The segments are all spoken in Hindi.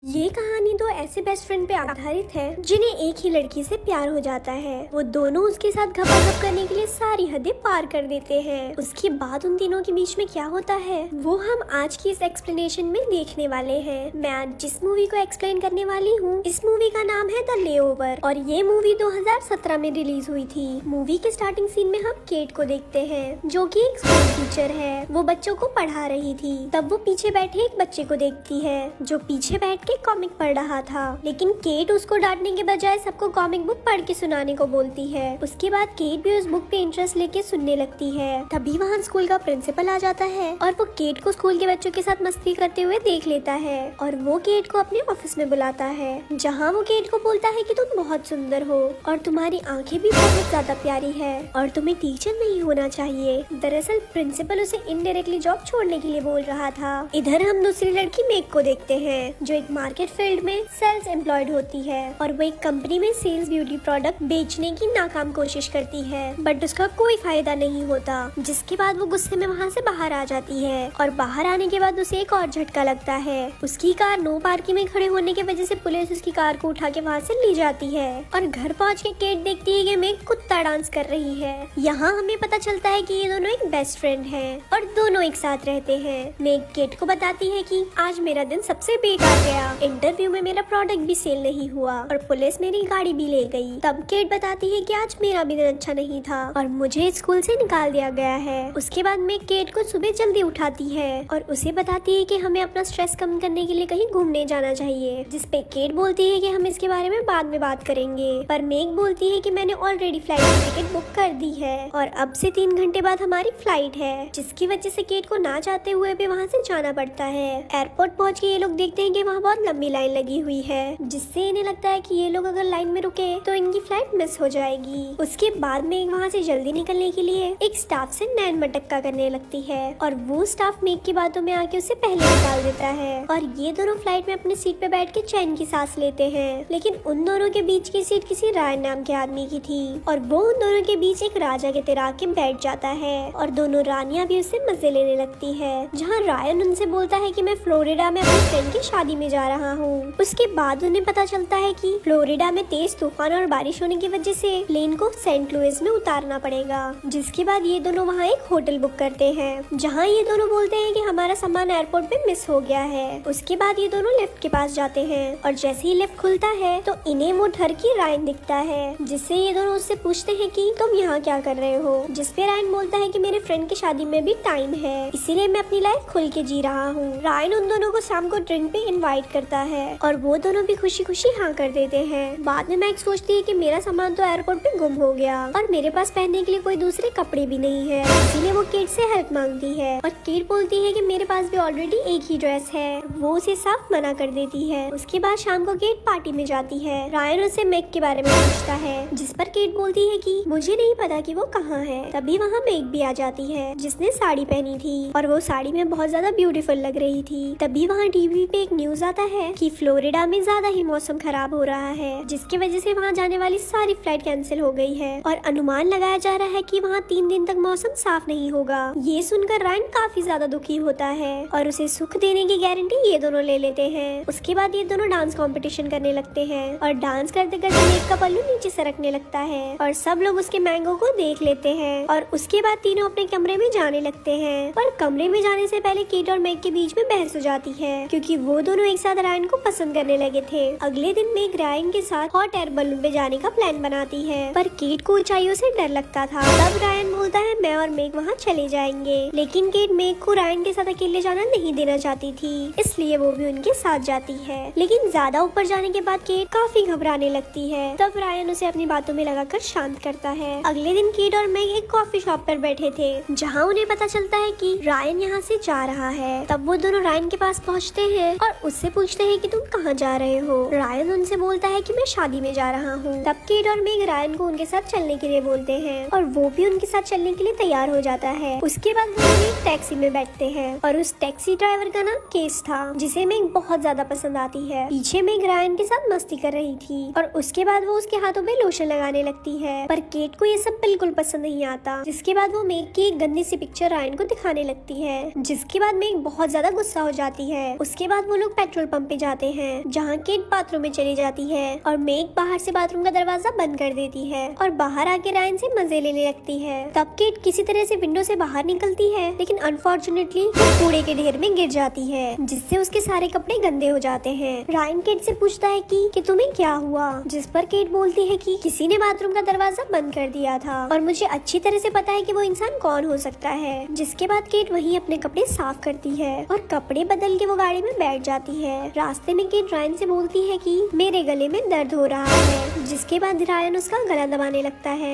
ये कहानी दो ऐसे बेस्ट फ्रेंड पे आधारित है जिन्हें एक ही लड़की से प्यार हो जाता है। वो दोनों उसके साथ घपाघप करने के लिए सारी हदें पार कर देते हैं। उसके बाद उन तीनों के बीच में क्या होता है वो हम आज की इस एक्सप्लेनेशन में देखने वाले हैं। मैं आज जिस मूवी को एक्सप्लेन करने वाली हूँ इस मूवी का नाम है द लेओवर और ये मूवी 2017 में रिलीज हुई थी। मूवी के स्टार्टिंग सीन में हम केट को देखते हैं जो कि एक स्कूल टीचर है। वो बच्चों को पढ़ा रही थी। तब वो पीछे बैठे एक बच्चे को देखती है जो पीछे बैठ कॉमिक पढ़ रहा था, लेकिन केट उसको डांटने के बजाय सबको कॉमिक बुक पढ़ के सुनाने को बोलती है। उसके बाद केट भी उस बुक पे इंटरेस्ट लेके सुनने लगती है। तभी वहाँ स्कूल का प्रिंसिपल आ जाता है और वो केट को स्कूल के बच्चों के साथ मस्ती करते हुए देख लेता है और वो केट को अपने ऑफिस में बुलाता है जहाँ वो केट को बोलता है कि तुम बहुत सुंदर हो और तुम्हारी आंखें भी बहुत ज्यादा प्यारी है और तुम्हें टीचर नहीं होना चाहिए। दरअसल प्रिंसिपल उसे इनडायरेक्टली जॉब छोड़ने के लिए बोल रहा था। इधर हम दूसरी लड़की मेग को देखते हैं जो एक मार्केट फील्ड में सेल्स एम्प्लॉयड होती है और वो एक कंपनी में सेल्स ब्यूटी प्रोडक्ट बेचने की नाकाम कोशिश करती है बट उसका कोई फायदा नहीं होता। जिसके बाद वो गुस्से में वहाँ से बाहर आ जाती है और बाहर आने के बाद उसे एक और झटका लगता है। उसकी कार नो पार्किंग में खड़े होने की वजह से पुलिस उसकी कार को उठा के वहाँ से ले जाती है और घर पहुँच के केट देखती है कि मेग कुत्ता डांस कर रही है। यहाँ हमें पता चलता है कि ये दोनों एक बेस्ट फ्रेंड है और दोनों एक साथ रहते हैं। मेग केट को बताती है कि आज मेरा दिन सबसे बेकार गया, इंटरव्यू में मेरा प्रोडक्ट भी सेल नहीं हुआ और पुलिस मेरी गाड़ी भी ले गई। तब केट बताती है कि आज मेरा भी दिन अच्छा नहीं था और मुझे स्कूल से निकाल दिया गया है। उसके बाद मैं केट को सुबह जल्दी उठाती है और उसे बताती है कि हमें अपना स्ट्रेस कम करने के लिए कहीं घूमने जाना चाहिए, जिसपे केट बोलती है कि हम इसके बारे में बाद में बात करेंगे। पर मेग बोलती है कि मैंने ऑलरेडी फ्लाइट की टिकट बुक कर दी है और अब से 3 घंटे बाद हमारी फ्लाइट है, जिसकी वजह से केट को ना चाहते हुए भी वहाँ से जाना पड़ता है। एयरपोर्ट पहुँच के ये लोग देखते हैं कि वहाँ बहुत लंबी लाइन लगी हुई है जिससे इन्हें लगता है कि ये लोग अगर लाइन में रुके तो इनकी फ्लाइट मिस हो जाएगी। उसके बाद में वहाँ से जल्दी निकलने के लिए एक स्टाफ से नैन मटक्का करने लगती है और वो स्टाफ मेग की बातों में आके उसे पहले निकाल देता है और ये दोनों फ्लाइट में अपनी सीट पे बैठ के चैन की सांस लेते हैं। लेकिन उन दोनों के बीच की सीट किसी रायन नाम के आदमी की थी और वो उन दोनों के बीच एक राजा के तरह के बैठ जाता है और दोनों रानियां भी उससे मजे लेने लगती है। जहाँ रायन उनसे बोलता है कि मैं फ्लोरिडा में अपनी फ्रेंड की शादी में जा रहा हूँ। उसके बाद उन्हें पता चलता है कि फ्लोरिडा में तेज तूफान और बारिश होने की वजह से प्लेन को सेंट लुइस में उतारना पड़ेगा। जिसके बाद ये दोनों वहाँ एक होटल बुक करते हैं जहाँ ये दोनों बोलते हैं कि हमारा सामान एयरपोर्ट पे मिस हो गया है। उसके बाद ये दोनों लिफ्ट के पास जाते हैं और जैसे ही लिफ्ट खुलता है तो इन्हें वो घर की रायन दिखता है, जिससे ये दोनों उससे पूछते हैं कि तुम यहाँ क्या कर रहे हो। जिसपे रायन बोलता है कि मेरे फ्रेंड की शादी में भी टाइम है, इसीलिए मैं अपनी लाइफ खुल के जी रहा हूँ। रायन उन दोनों को शाम को ड्रिंक पे इनवाइट करता है और वो दोनों भी खुशी खुशी हाँ कर देते हैं। बाद में मैक्स सोचती है कि मेरा सामान तो एयरपोर्ट पे गुम हो गया और मेरे पास पहनने के लिए कोई दूसरे कपड़े भी नहीं है, इसीलिए वो केट से हेल्प मांगती है और केट बोलती है कि मेरे पास भी ऑलरेडी एक ही ड्रेस है। वो उसे साफ मना कर देती है। उसके बाद शाम को केट पार्टी में जाती है। रायन उससे मेग के बारे में पूछता है जिस पर केट बोलती है कि मुझे नहीं पता कि वो कहाँ है। तभी वहाँ मेग भी आ जाती है जिसने साड़ी पहनी थी और वो साड़ी में बहुत ज्यादा ब्यूटीफुल लग रही थी। तभी वहाँ टीवी पे एक न्यूज आता है कि फ्लोरिडा में ज्यादा ही मौसम खराब हो रहा है, जिसकी वजह से वहाँ जाने वाली सारी फ्लाइट कैंसिल हो गई है और अनुमान लगाया जा रहा है कि वहाँ 3 दिन तक मौसम साफ नहीं होगा। ये सुनकर रायन काफी ज्यादा दुखी होता है और उसे सुख देने की गारंटी ये दोनों ले लेते हैं। उसके बाद ये दोनों डांस कंपटीशन करने लगते हैं और डांस करते करते मेग का पल्लू नीचे सरकने लगता है और सब लोग उसके मैंगो को देख लेते हैं और उसके बाद तीनों अपने कमरे में जाने लगते हैं। पर कमरे में जाने से पहले केट और मेग के बीच में बहस हो जाती है क्योंकि वो दोनों एक साथ रायन को पसंद करने लगे थे। अगले दिन मेग रायन के साथ हॉट एयर बलून पे जाने का प्लान बनाती है पर केट को ऊंचाइयों से डर लगता था। तब रायन बोलता है मैं और मेग वहाँ चले जाएंगे, लेकिन केट मेग को रायन के साथ अकेले जाना नहीं देना चाहती थी, इसलिए वो भी उनके साथ जाती है। लेकिन ज्यादा ऊपर जाने के बाद केट काफी घबराने लगती है। तब रायन उसे अपनी बातों में लगाकर शांत करता है। अगले दिन केट और मेग एक कॉफी शॉप पर बैठे थे जहाँ उन्हें पता चलता है कि रायन यहाँ से जा रहा है। तब वो दोनों रायन के पास पहुँचते हैं और उससे पूछते हैं कि तुम कहाँ जा रहे हो। रायन उनसे बोलता है कि मैं शादी में जा रहा हूँ। तब केट और मेग रायन को उनके साथ चलने के लिए बोलते हैं और वो भी उनके साथ चलने के लिए तैयार हो जाता है। उसके बाद वो एक टैक्सी में बैठते हैं और उस टैक्सी ड्राइवर का नाम केस था जिसे मेग बहुत ज्यादा पसंद आती है। पीछे मेग रायन के साथ मस्ती कर रही थी और उसके बाद वो उसके हाथों पे लोशन लगाने लगती है, पर केट को ये सब बिल्कुल पसंद नहीं आता। जिसके बाद वो मेग की एक गंदी सी पिक्चर रायन को दिखाने लगती है, जिसके बाद मेग बहुत ज्यादा गुस्सा हो जाती है। उसके बाद वो लोग पेट्रोल पंप पे जाते हैं जहाँ केट बाथरूम में चली जाती है और मेग बाहर से बाथरूम का दरवाजा बंद कर देती है और बाहर आके रायन से मजे लेने लगती है। तब केट किसी तरह से विंडो से बाहर निकलती है, लेकिन अनफॉर्चुनेटली कूड़े के ढेर में गिर जाती है, जिससे उसके सारे कपड़े गंदे हो जाते हैं। रायन केट से पूछता है कि तुम्हें क्या हुआ, जिस पर केट बोलती है कि किसी ने बाथरूम का दरवाजा बंद कर दिया था और मुझे अच्छी तरह से पता है कि वो इंसान कौन हो सकता है। जिसके बाद केट वहीं अपने कपड़े साफ करती है और कपड़े बदल के वो गाड़ी में बैठ जाती है। रास्ते में केट रायन से बोलती है कि मेरे गले में दर्द हो रहा है, जिसके बाद रायन उसका गला दबाने लगता है,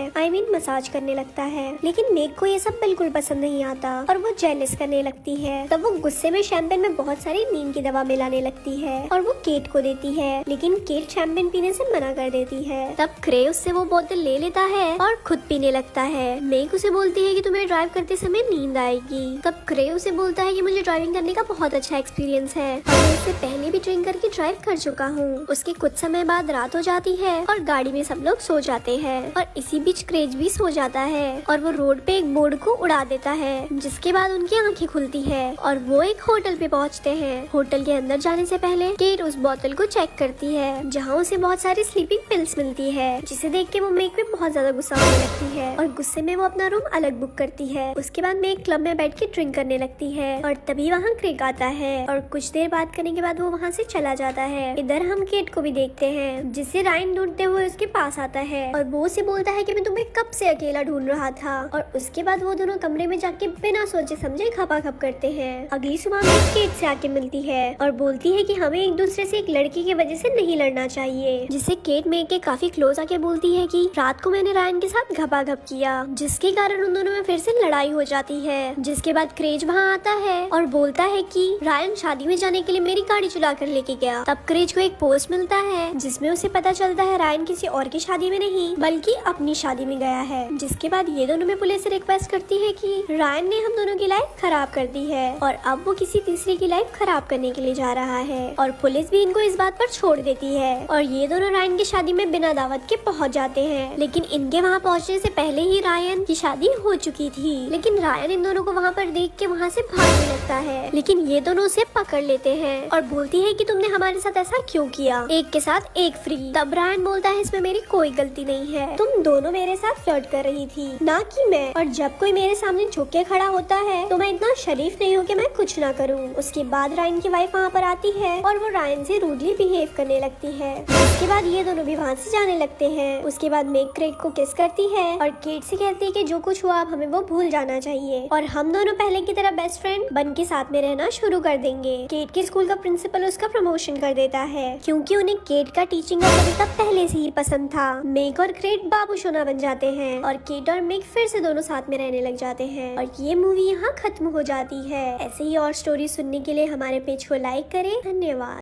मसाज करने लगता है। लेकिन मेग को ये सब बिल्कुल पसंद नहीं आता और वो जेलस करने लगती है। तब वो गुस्से में शैंपेन में बहुत सारी नींद की दवा मिलाने लगती है और वो केट को देती है, लेकिन केट शैंपेन पीने से मना कर देती है। तब क्रे उससे वो बोतल ले लेता है और खुद पीने लगता है। मेग उसे बोलती है कि तुम्हें ड्राइव करते समय नींद आएगी। तब क्रे उसे बोलता है कि मुझे ड्राइविंग करने का बहुत अच्छा एक्सपीरियंस है और मैं इससे पहले भी ड्रिंक करके ड्राइव कर चुका हूँ। उसके कुछ समय बाद रात हो जाती है और गाड़ी में सब लोग सो जाते हैं और इसी बीच क्रेज भी सो जाता है और वो रोड पे एक बोर्ड को उड़ा देता है, जिसके बाद उनकी आंखें खुलती है और वो एक होटल पे पहुँचते हैं। होटल के अंदर जाने से पहले केट उस बोतल को चेक करती है, जहाँ उसे बहुत सारी स्लीपिंग पिल्स मिलती है, जिसे देख के वो मेग पे बहुत ज्यादा गुस्सा होने लगती है और गुस्से में वो अपना रूम अलग बुक करती है। उसके बाद मेग क्लब में बैठ के ड्रिंक करने लगती है और तभी वहाँ क्रेग आता है और कुछ देर बात करने के बाद वो वहाँ से चला जाता है। इधर हम केट को भी देखते हैं, जिससे रायन ढूंढते हुए उसके पास आता है और वो उसे बोलता है कि मैं तुम्हें कब से अकेला ढूंढ रहा था। और उसके बाद वो दोनों कमरे में जाके बिना सोचे समझे खपाखप करते हैं। अगली सुबह मेग केट से आके मिलती है और बोलती है कि हमें एक दूसरे से एक लड़की की वजह से नहीं लड़ना चाहिए, जिससे केट मेग के काफी क्लोज आके बोलती है कि रात को मैंने रायन के साथ घपाघप किया, जिसके कारण उन दोनों में फिर से लड़ाई हो जाती है। जिसके बाद क्रेज वहाँ आता है और बोलता है कि रायन शादी में जाने के लिए मेरी गाड़ी चुरा कर लेके गया। तब क्रेज को एक पोस्ट मिलता है जिसमें उसे पता चलता है रायन किसी और की शादी में नहीं बल्कि अपनी शादी में गया है। जिसके बाद ये दोनों में पुलिस से रिक्वेस्ट करती है कि रायन ने हम दोनों की लाइफ खराब कर दी है और अब वो किसी तीसरे की लाइफ खराब करने के लिए जा रहा है और पुलिस भी इनको इस बात पर छोड़ देती है और ये दोनों रायन की शादी में बिना दावत के पहुंच जाते हैं। लेकिन इनके वहाँ पहुँचने से पहले ही रायन की शादी हो चुकी थी। लेकिन रायन इन दोनों को वहाँ पर देख के वहाँ से भागने लगता है, लेकिन ये दोनों उसे पकड़ लेते हैं और बोलती है कि तुमने हमारे साथ ऐसा क्यों किया, एक के साथ एक फ्री। तब रायन बोलता है इसमें मेरी कोई गलती नहीं है, तुम दोनों मेरे साथ फ्लर्ट कर रही थी ना कि मैं, और जब कोई मेरे सामने झुक के खड़ा होता है तो मैं इतना शरीफ नहीं हूँ कि मैं कुछ ना करूँ। उसके बाद रायन की वाइफ वहाँ पर आती है और वो रायन से रूडली बिहेव करने लगती है। उसके बाद ये दोनों भी वहाँ से जाने लगते हैं। उसके बाद मेग क्रेग को किस करती है और केट से कहती है कि जो कुछ हुआ अब हमें वो भूल जाना चाहिए और हम दोनों पहले की तरह बेस्ट फ्रेंड बन के साथ में रहना शुरू कर देंगे। केट के स्कूल का प्रिंसिपल उसका प्रमोशन कर देता है क्योंकि उन्हें केट का टीचिंग का तरीका पहले से ही पसंद था। मेग और क्रेग बाबू सोना बन जाते हैं और केट और मेग फिर से दोनों साथ में रहने लग जाते हैं और ये मूवी यहाँ खत्म हो जाती है। ऐसे ही और स्टोरी सुनने के लिए हमारे पेज को लाइक करें। धन्यवाद।